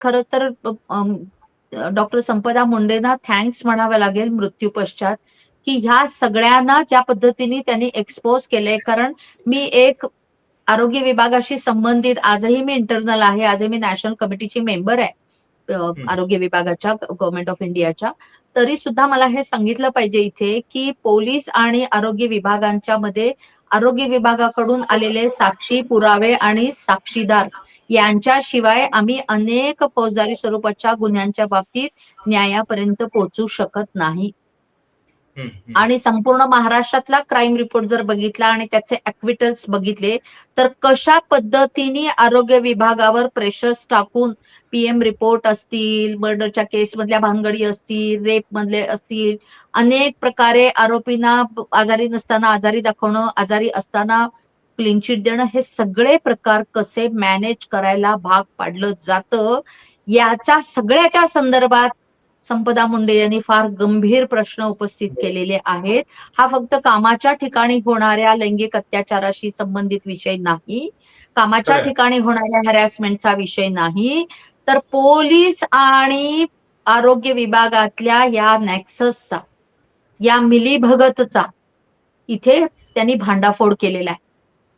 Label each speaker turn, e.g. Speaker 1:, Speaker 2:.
Speaker 1: खरं तर डॉक्टर संपदा मुंडेंना थँक्स म्हणावं लागेल मृत्यू पश्चात, की ह्या सगळ्यांना ज्या पद्धतीने त्यांनी एक्सपोज केलंय. कारण मी एक आरोग्य विभागाशी संबंधित आजही मी इंटर्नल आहे. आजही मी नॅशनल कमिटीची मेंबर आहे.
Speaker 2: हम्म.
Speaker 1: आरोग्य विभागाच्या गव्हर्नमेंट ऑफ इंडियाच्या. तरी सुद्धा मला हे सांगितलं पाहिजे इथे, की पोलीस आणि आरोग्य विभागांच्या मध्ये आरोग्य विभागाकडून आलेले साक्षी, पुरावे आणि साक्षीदार यांच्याशिवाय आम्ही अनेक फौजदारी स्वरूपाच्या गुन्ह्यांच्या बाबतीत न्यायापर्यंत पोहोचू शकत नाही.
Speaker 2: हम्म. हम्म.
Speaker 1: आणि संपूर्ण महाराष्ट्रातला क्राईम रिपोर्ट जर बघितला आणि त्याचे ऍक्विटल्स बघितले, तर कशा पद्धतीने आरोग्य विभागावर प्रेशर्स टाकून पीएम रिपोर्ट असतील, मर्डरच्या केस मधल्या भानगडी असतील, रेप मधले असतील, अनेक प्रकारे आरोपींना आजारी नसताना आजारी दाखवणं, आजारी असताना क्लीन चिट देणं, हे सगळे प्रकार कसे मॅनेज करायला भाग पाडलं जातं, याच्या सगळ्याच्या संदर्भात संपदा मुंडे यांनी फार गंभीर प्रश्न उपस्थित केलेले आहेत. हा फक्त कामाच्या ठिकाणी होणाऱ्या लैंगिक अत्याचाराशी संबंधित विषय नाही, कामाच्या
Speaker 2: खरंय.
Speaker 1: ठिकाणी होणाऱ्या हॅरॅसमेंटचा विषय नाही, तर पोलीस आणि आरोग्य विभागातल्या या नेक्ससचा, या मिलीभगतचा इथे त्यांनी भांडाफोड केलेला आहे.